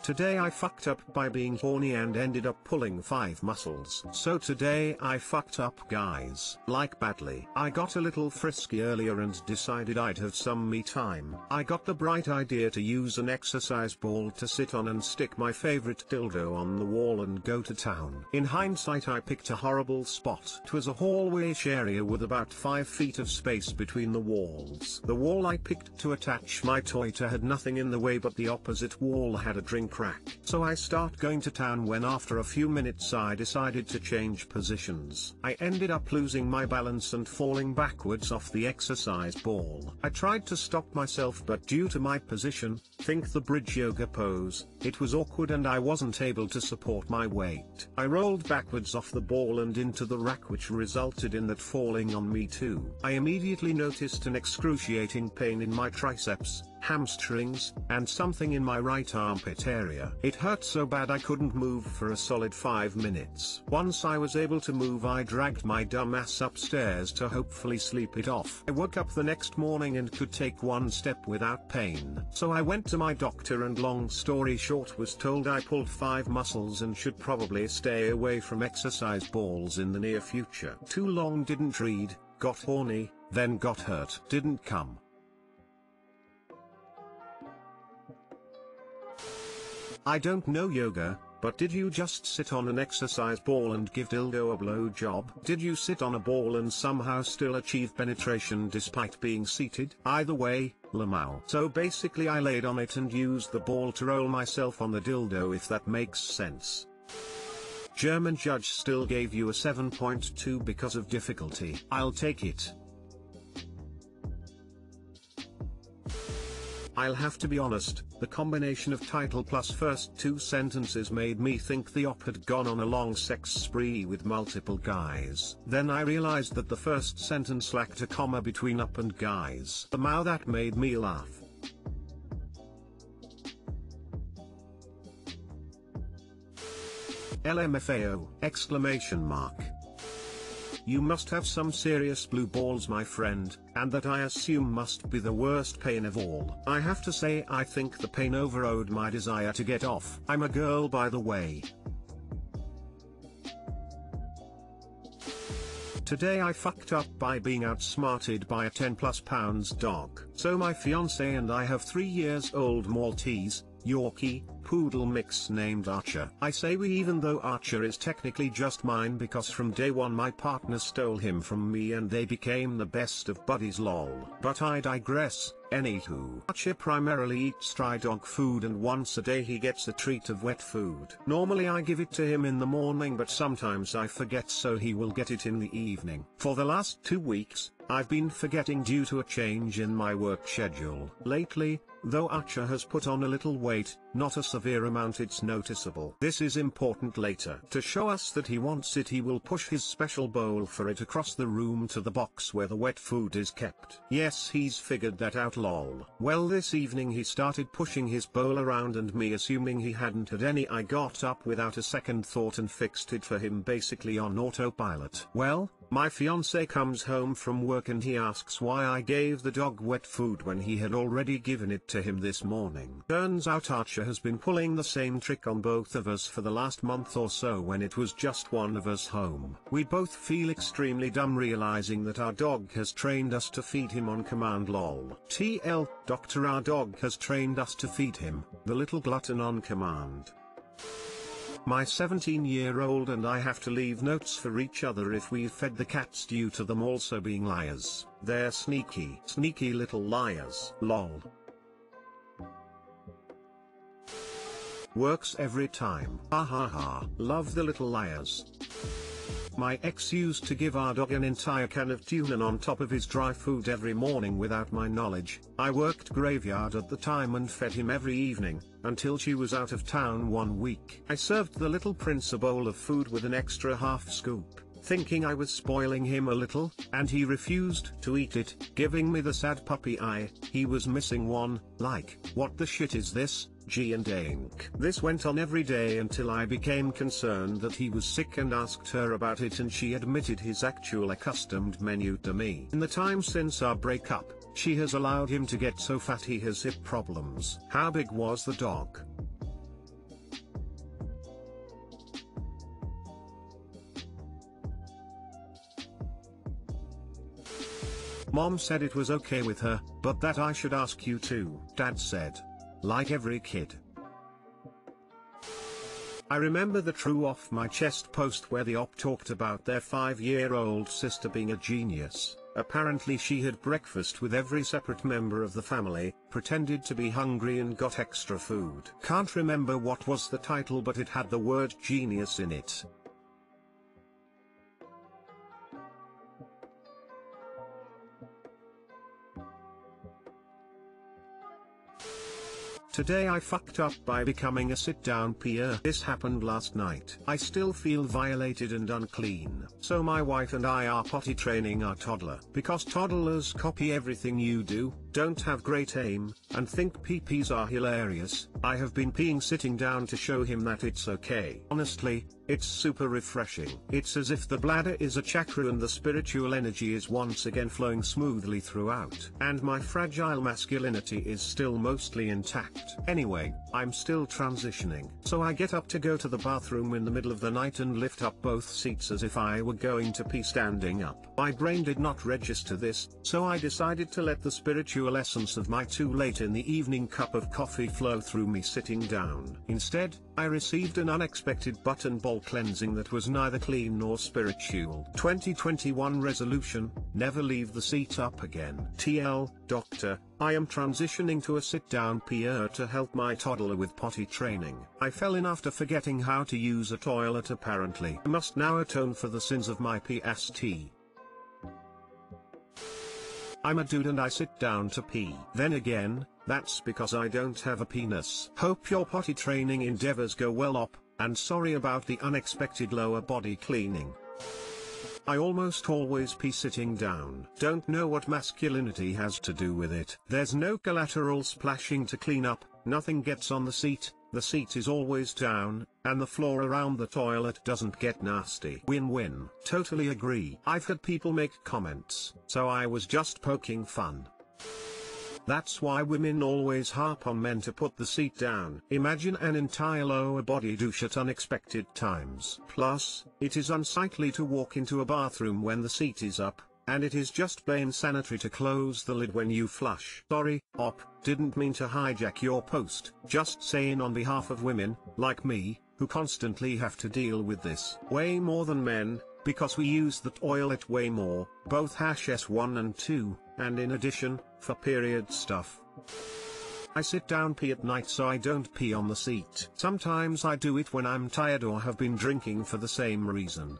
Today I fucked up by being horny and ended up pulling 5 muscles. So today I fucked up, guys. Like badly. I got a little frisky earlier and decided I'd have some me time. I got the bright idea to use an exercise ball to sit on and stick my favorite dildo on the wall and go to town. In hindsight I picked a horrible spot. It was a hallway-ish area with about 5 feet of space between the walls. The wall I picked to attach my toy to had nothing in the way, but the opposite wall had a drink rack. So I start going to town when after a few minutes I decided to change positions. I ended up losing my balance and falling backwards off the exercise ball. I tried to stop myself, but due to my position, think the bridge yoga pose, it was awkward and I wasn't able to support my weight. I rolled backwards off the ball and into the rack, which resulted in that falling on me too. I immediately noticed an excruciating pain in my triceps, hamstrings, and something in my right armpit area. It hurt so bad I couldn't move for a solid 5 minutes. Once I was able to move, I dragged my dumb ass upstairs to hopefully sleep it off. I woke up the next morning and could take one step without pain. So I went to my doctor and, long story short, was told I pulled 5 muscles and should probably stay away from exercise balls in the near future. Too long, didn't read, got horny, then got hurt, didn't come. I don't know yoga, but did you just sit on an exercise ball and give dildo a blow job? Did you sit on a ball and somehow still achieve penetration despite being seated? Either way, Lamau. So basically I laid on it and used the ball to roll myself on the dildo, if that makes sense. German judge still gave you a 7.2 because of difficulty. I'll take it. I'll have to be honest, the combination of title plus first 2 sentences made me think the op had gone on a long sex spree with multiple guys. Then I realized that the first sentence lacked a comma between up and guys. Somehow that made me laugh. LMFAO! Exclamation mark. You must have some serious blue balls, my friend, and that I assume must be the worst pain of all. I have to say I think the pain overrode my desire to get off. I'm a girl, by the way. Today I fucked up by being outsmarted by a 10+ pounds dog. So my fiance and I have 3-year-old Maltese, Yorkie, poodle mix named Archer. I say we even though Archer is technically just mine because from day one my partner stole him from me and they became the best of buddies, lol. But I digress. Anywho, Archer primarily eats dry dog food and once a day he gets a treat of wet food. Normally I give it to him in the morning, but sometimes I forget, so he will get it in the evening. For the last 2 weeks, I've been forgetting due to a change in my work schedule. Lately, though Archer has put on a little weight, not a severe amount, it's noticeable. This is important later. To show us that he wants it, he will push his special bowl for it across the room to the box where the wet food is kept. Yes, he's figured that out, lol. Well, this evening he started pushing his bowl around and me assuming he hadn't had any, I got up without a second thought and fixed it for him basically on autopilot. Well, my fiance comes home from work and he asks why I gave the dog wet food when he had already given it to him this morning. Turns out Archer has been pulling the same trick on both of us for the last month or so when it was just one of us home. We both feel extremely dumb realizing that our dog has trained us to feed him on command, lol. TL, doctor, our dog has trained us to feed him, the little glutton, on command. My 17-year-old and I have to leave notes for each other if we've fed the cats due to them also being liars. They're sneaky little liars, lol. Works every time. Ha. Love the little liars. My ex used to give our dog an entire can of tuna on top of his dry food every morning without my knowledge. I worked graveyard at the time and fed him every evening, until she was out of town one week. I served the little prince a bowl of food with an extra half scoop, thinking I was spoiling him a little, and he refused to eat it, giving me the sad puppy eye. He was missing one, like, what the shit is this? G and ink. This went on every day until I became concerned that he was sick and asked her about it, and she admitted his actual accustomed menu to me. In the time since our breakup, she has allowed him to get so fat he has hip problems. How big was the dog? Mom said it was okay with her, but that I should ask you too, Dad said. Like every kid. I remember the true off my chest post where the op talked about their 5-year-old sister being a genius. Apparently she had breakfast with every separate member of the family, pretended to be hungry and got extra food. Can't remember what was the title, but it had the word genius in it. Today I fucked up by becoming a sit-down peer. This happened last night. I still feel violated and unclean. So my wife and I are potty training our toddler. Because toddlers copy everything you do, don't have great aim, and think pee-pees are hilarious. I have been peeing sitting down to show him that it's okay. Honestly, it's super refreshing. It's as if the bladder is a chakra and the spiritual energy is once again flowing smoothly throughout. And my fragile masculinity is still mostly intact. Anyway, I'm still transitioning. So I get up to go to the bathroom in the middle of the night and lift up both seats as if I were going to pee standing up. My brain did not register this, so I decided to let the spiritual essence of my too late in the evening cup of coffee flow through me sitting down. Instead, I received an unexpected butt and ball cleansing that was neither clean nor spiritual. 2021 resolution: never leave the seat up again. TL, doctor, I am transitioning to a sit-down peer to help my toddler with potty training. I fell in after forgetting how to use a toilet apparently. I must now atone for the sins of my PST. I'm a dude and I sit down to pee. Then again, that's because I don't have a penis. Hope your potty training endeavors go well op, and sorry about the unexpected lower body cleaning. I almost always pee sitting down. Don't know what masculinity has to do with it. There's no collateral splashing to clean up, nothing gets on the seat is always down, and the floor around the toilet doesn't get nasty. Win-win. Totally agree. I've had people make comments, so I was just poking fun. That's why women always harp on men to put the seat down. Imagine an entire lower body douche at unexpected times. Plus, it is unsightly to walk into a bathroom when the seat is up, and it is just plain sanitary to close the lid when you flush. Sorry, op, didn't mean to hijack your post. Just saying on behalf of women, like me, who constantly have to deal with this. Way more than men, because we use the toilet way more, both #S1 and 2, and in addition, for period stuff. I sit down pee at night so I don't pee on the seat. Sometimes I do it when I'm tired or have been drinking for the same reason.